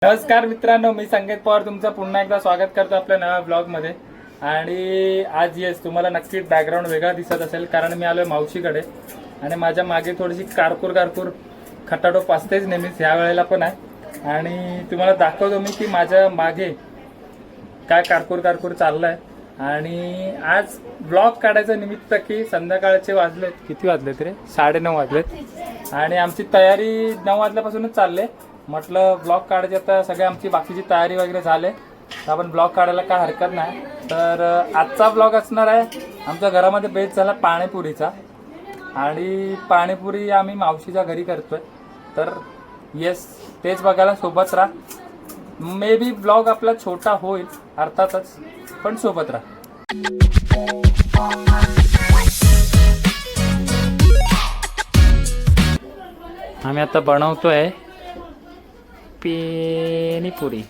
नमस्कार मित्रांनो, मी संकेत पवार तुमचं पुन्हा एकदा स्वागत करतो आपल्या नव्या ब्लॉगमध्ये. आणि आज येस तुम्हाला नक्कीच बॅकग्राऊंड वेगळा दिसत असेल कारण मी आलोय मावशीकडे आणि माझ्या मागे थोडीशी कारकूर खटाटोप असतेच नेहमीच, ह्या वेळेला पण आहे. आणि तुम्हाला दाखवतो मी की माझ्या मागे काय कारकूर चाललंय. आणि आज ब्लॉग काढायचं निमित्त की संध्याकाळचे वाजलेत, किती वाजलेत रे, 9:30 वाजलेत आणि आमची तयारी 9 वाजल्यापासूनच चालले. म्हटलं ब्लॉग काढायची, आता सगळी आमची बाकीची तयारी वगैरे झाले तर आपण ब्लॉग काढायला काय हरकत नाही. तर आजचा ब्लॉग असणार आहे आमच्या घरामध्ये बेत झाला पाणीपुरीचा. आणि पाणीपुरी आम्ही मावशीच्या घरी करतोय, तर येस तेच बघायला सोबत राहा. मे बी ब्लॉग आपला छोटा होईल अर्थातच, पण सोबत राहा. आम्ही आता बनवतोय पाणीपुरी.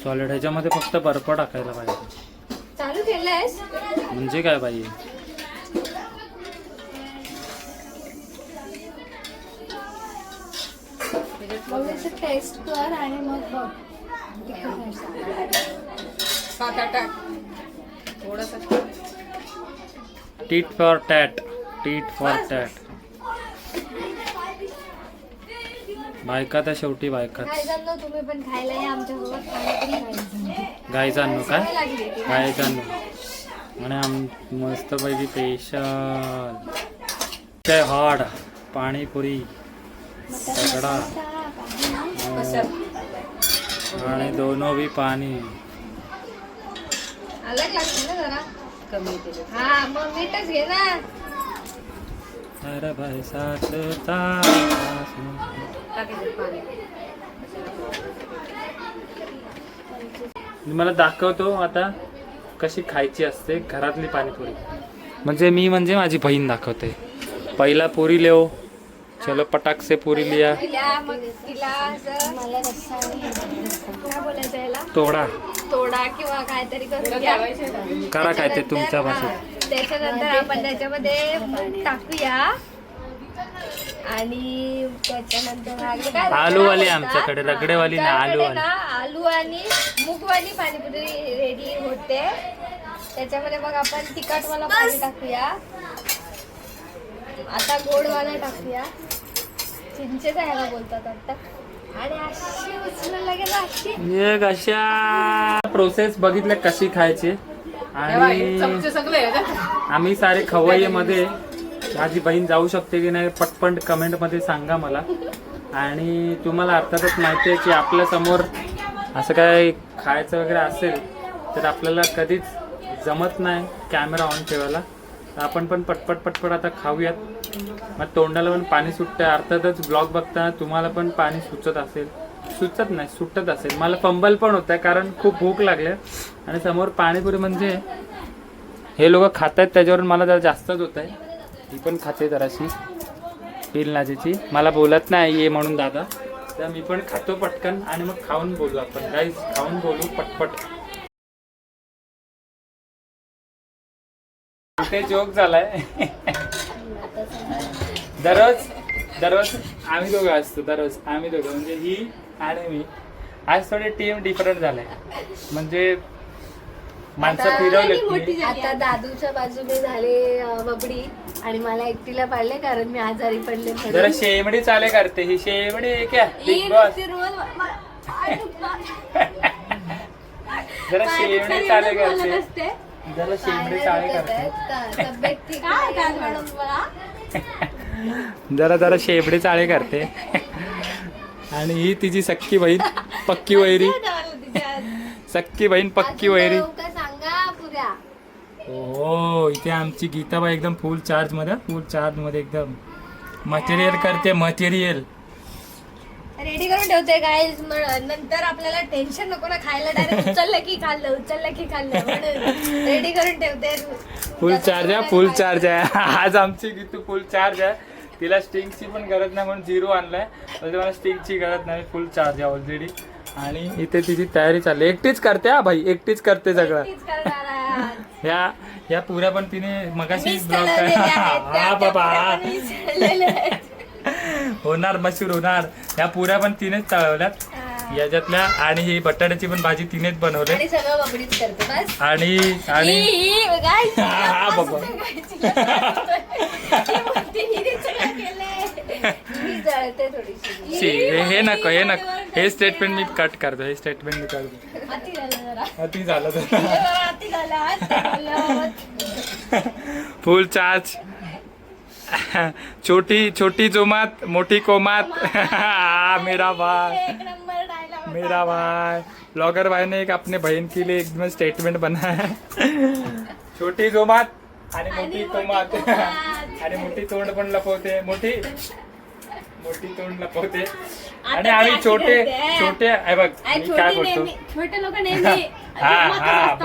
सॉलिड ह्याच्यामध्ये फक्त बर्फ टाकायला पाहिजे. चालू केलंयस म्हणजे काय पाहिजे? टेस्ट कर आणि मग बघ. Tit for tat. बायका तर शेवटी बायका. तुम्ही पण खायला या आमच्यासोबत गाईचा आणू काय? गाईचा आणू आणि मस्तपैकी स्पेशल हॉट पाणीपुरी तगडा आणि दोनों भी पाणी. अलग लागतं ना जरा कमी. हा मग मीठच घे ना. अरे भाई मला दाखवतो आता कशी खायची असते घरातली पाणीपुरी. म्हणजे माझी बहीण दाखवते. पहिला पुरी लेव, चलो पटाक से पूरी लिया. तोडा किंवा काहीतरी करा काय ते तुमच्या भाषेत. त्याच्यानंतर आपण त्याच्यामध्ये टाकूया आणि त्याच्यानंतर आलूवाली आमच्याकडे रगडेवाली ना आलू आणि मूगवाली पाणीपुरी रेडी होते. त्याच्यामध्ये मग आपण तिखटवाला पाणी टाकूया. आता गोडवाला टाकूया. चिंचेचा ह्याला बोलतात आता. आणि अशी उचलायला गेला अशी एक अशा प्रोसेस बघितल्या कशी खायची. आणि आम्ही सारे खवय्येमध्ये माझी बहीण जाऊ शकते की नाही पटपट कमेंट मध्ये सांगा मला. आणि तुम्हाला अर्थातच माहिती आहे की आपल्या समोर असं काय खायचं वगैरे असेल तर आपल्याला कधीच जमत नाही कॅमेरा ऑन ठेवायला. आपण पण पटपट आता खाऊयात. मग तोंडाला पण पाणी सुटतं. अर्थातच ब्लॉग बघताना तुम्हाला पण पाणी सुटत असेल. मला फंबल पण होत आहे कारण खूप भूक लागले आणि समोर पाणीपुरी म्हणजे हे लोक खात आहेत त्याच्यावरून मला जरा जास्तच होत आहे. ही पण खाते जराशी पील नाजेची. मला बोलत नाही ये म्हणून दादा, तर मी पण खातो पटकन आणि मग खाऊन बोलू आपण. गाईस खाऊन बोलू पटपट. ते जोक झालाय. दररोज आम्ही दोघं असतो. म्हणजे ही आणि मी. आज थोडी टीम डिफरंट झालाय. म्हणजे माणसं फिरवले. आता दादूच्या बाजूने झाले बबडी आणि मला एकटीला पाडले कारण मी आजारी पडले. जरा शेमडी चाले करते ही. शेमडी क्या बिग बॉस. जरा शेमडी चाले करते. जरा शेबडे चाळे करते. आणि ही तिची सक्की बहीण पक्की वैरी. हो, इथे आमची गीताबाई एकदम फुल चार्ज मध्ये एकदम मटेरियल करते. मटेरियल रेडी करून ठेवते गाईज. नंतर आपल्याला टेन्शन नको ना खायला. डायरेक्ट उचललं की खाल्लं म्हणून रेडी करून ठेवते. फुल चार्ज आहे. आज आमची गीतू फुल चार्ज आहे. तिला स्टिंगची पण गरज नाही म्हणून 0 आणलाय. म्हणजे मला स्टिंगची गरज नाही, फुल चार्ज आहे ऑलरेडी. आणि इथे तिची तयारी चालली. एकटीच करते हा भाई, एकटीच करते सगळं. तीच करणार आहे. ह्या पुऱ्या पण तिने मगाशी मीच ब्लॉग तळलेल्या आहेत, हा त्या बाबा पुऱ्या पण मीच तळलेल्या आहेत. होणार, मशहूर होणार. ह्या पुऱ्या पण तिनेच तळवल्यात याच्यातल्या. आणि ही बटाट्याची पण भाजी तिनेच बनवली. आणि सगळं बबडीच करते बस. आणि हा बाबा हे नको, हे नको, हे स्टेटमेंट मी कट करतो. हे स्टेटमेंट मी करतो. अति झालं तर फुल चार्ज. छोटी छोटी जोमात मोठी कोमात. मेरा भाई, मेरा भाई. ब्लॉगर भाई ने एक अपने बहन के लिए एकदम स्टेटमेंट बनाया है. छोटी जोमात आणि मोठी कोमात. आणि मोठी तोंड पण लपवते. मोठी तोंड लपवते. आणि आम्ही छोटे आहे बघ. मी काय बोलतो, छोटे लोक नेहमी हा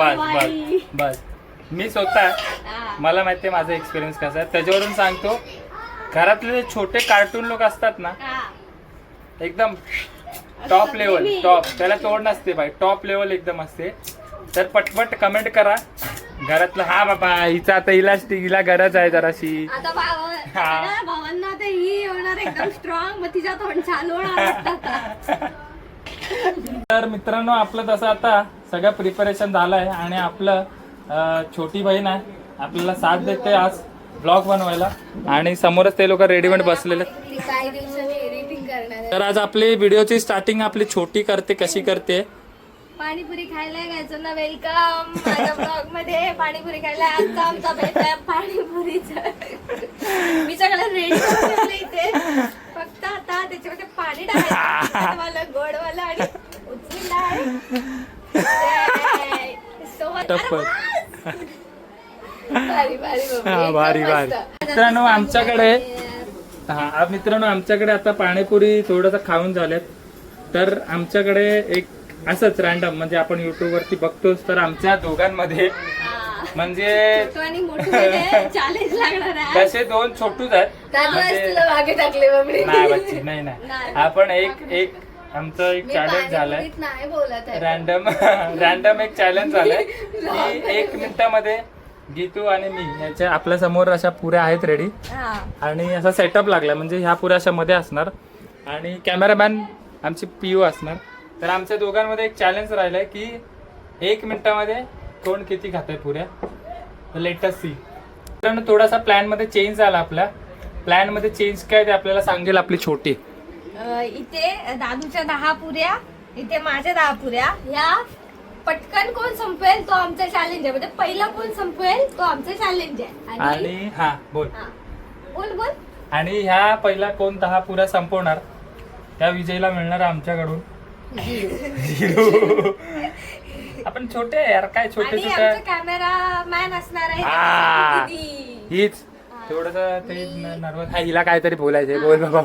बस मी स्वतः, मला माहिती आहे माझा एक्सपिरियन्स कसा आहे, त्याच्यावरून सांगतो. घरातले छोटे कार्टून लोक असतात ना, एकदम टॉप लेवल, टॉप, त्याला तोड नसते बाई, टॉप लेवल एकदम असते. तर पटपट कमेंट करा घरातलं. हा बाबा हिचा आता हिला गरज आहे जराशी. आता भावांना ते ही होणार एकदम स्ट्रॉंग, मग तिचा तोंड चालू होणार. तर मित्रांनो, आपलं तसं आता सगळं प्रिपरेशन झालंय. आणि आपलं छोटी बहीण आहे, आपल्याला साथ देते आज ब्लॉग बनवायला. आणि समोरच ते लोक रेडीमेड बसलेले. काही दिवसांनी एडिटिंग करणार. तर आज आपली व्हिडिओची स्टार्टिंग आपली छोटी करते. कशी करते? पाणीपुरी खायला घ्यायचं ना. वेलकम माझ्या ब्लॉग मध्ये. पाणीपुरी खायला आजचा आमचा बेत आहे पाणीपुरीचा. मी सगळं रेडी करून इथे, फक्त आता त्याच्यामध्ये पाणी टाकायचं मला गोडवाला आणि उचलून भारी. मित्रांनो आमच्याकडे आता पाणीपुरी थोडंसं खाऊन झाल्यात. तर आमच्याकडे एक असंच रॅन्डम, म्हणजे आपण युट्यूब वरती बघतोच, तर आमच्या दोघांमध्ये म्हणजे चॅलेंज लागणार आहे. तसे 2 छोटूच आहेत. मागे टाकले नाही बच्ची, नाही. आपण एक आमचं एक चॅलेंज झालंय. नाही बोलत आहे. रॅन्डम एक चॅलेंज झालंय की 1 मिनिटामध्ये गीतू आणि मी यांच्या आपल्या समोर अशा पुऱ्या आहेत रेडी. आणि असा सेटअप लागला, म्हणजे ह्या पुऱ्या अशा मध्ये असणार. आणि कॅमेरामॅन आमची पीयू असणार. तर आमच्या दोघांमध्ये एक चॅलेंज राहिलाय की 1 मिनिटामध्ये कोण किती खातंय पुऱ्या. लेटेस्ट सी. तर थोडासा प्लॅन मध्ये चेंज झाला. आपल्या प्लॅन मध्ये चेंज काय ते आपल्याला सांगेल आपली छोटी. इथे दादूच्या 10 पुऱ्या, इथे माझ्या 10 पुऱ्या. ह्या पटकन कोण संपवेल तो आमचा चॅलेंज आहे. म्हणजे पहिला कोण संपवेल तो आमचा चॅलेंज आहे. आणि बोल. आणि ह्या पहिला कोण 10 पुऱ्या संपवणार त्या विजयला मिळणार आमच्याकडून 0. आपण छोटे यार, काय छोटे कॅमेरामॅन असणार आहे. हीच थोडस ते नर्वस. हिला काहीतरी बोलायचंय. बोल बाबा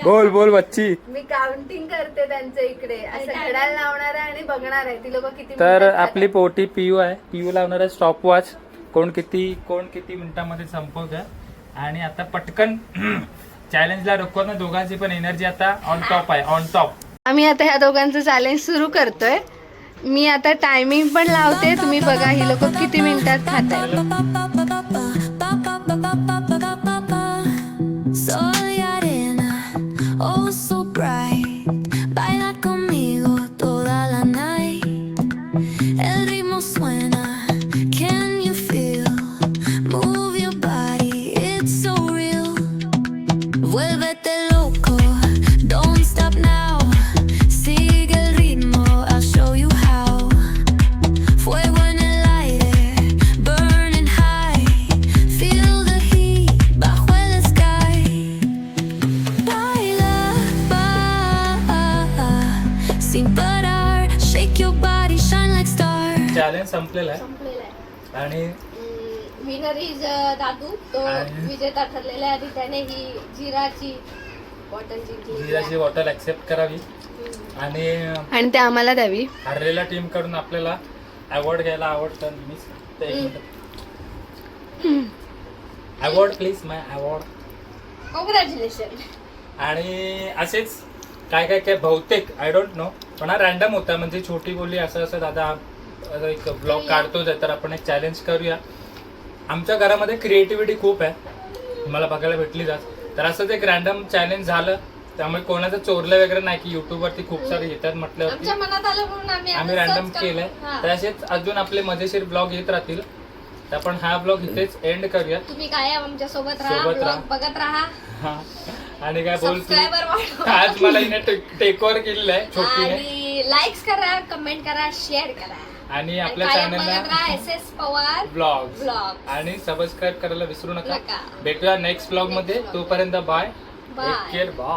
बोल. बोल बच्ची. मी काउंटिंग करते त्यांच्या इकडे, असं घड्याळ लावणार आहे आणि बघणार आहे ती लोक किती. तर आपली पोटी पीयू आहे. पीयू लावणार आहे स्टॉप वॉच. कोण किती मिनिटांमध्ये संपवतोय. आणि आता पटकन चॅलेंजला रोखवत ना. दोघांची पण एनर्जी आता ऑन टॉप आहे, ऑन टॉप. आम्ही आता ह्या दोघांचं चॅलेंज सुरू करतोय. मी आता टायमिंग पण लावते. तुम्ही बघा ही लोक किती मिनिटात खाताय. चॅलेंज संपलेला आहे. आणि विनर इज दादू. तो विजेता ठरलेला आहे. आणि त्याने ही जिराची बॉटल ऍक्सेप्ट करावी. आणि ते आम्हाला द्यावी. हरलेल्या टीम कडून आपल्याला अवॉर्ड घ्यायला आवडतं. Award please my award. Congratulation. आणि असेच काय काय काय बहुतेक आय डोंट नो पण हा रॅन्डम होता म्हणजे छोटी बोली असं असं दादा आता एक ब्लॉग काढतोच आहे तर आपण एक चॅलेंज करूया. आमच्या घरामध्ये क्रिएटिव्हिटी खूप आहे मला बघायला भेटली जात तर असंच एक रॅन्डम चॅलेंज झालं त्यामुळे कोणाचं चोरलं वगैरे नाही की युट्यूब वरती खूप सारे येतात म्हटल्यावरती आमच्या मनात आलं म्हणून आम्ही रॅन्डम केलंय. तर असेच अजून आपले मजेशीर ब्लॉग येत राहतील तर आपण हा ब्लॉग इथेच एंड करूया. तुम्ही काय आमच्या सोबत राहा, सोबत राहा. ब्लॉग बघत राहा, हा. आणि काय बोलतो सबस्क्रायबर वाढवा आज मला हिने टेक ओव्हर केलेलं आहे छोटीने. आणि लाईक्स करा, कमेंट करा, शेअर करा आणि आणि आपल्या कायम बघत चॅनलला राहा SS पवार ब्लॉग ब्लॉग. आणि सबस्क्राईब करायला विसरू नका. नका. भेटूया नेक्स्ट ब्लॉग मध्ये. तोपर्यंत bye. Bye. Take care. Bye.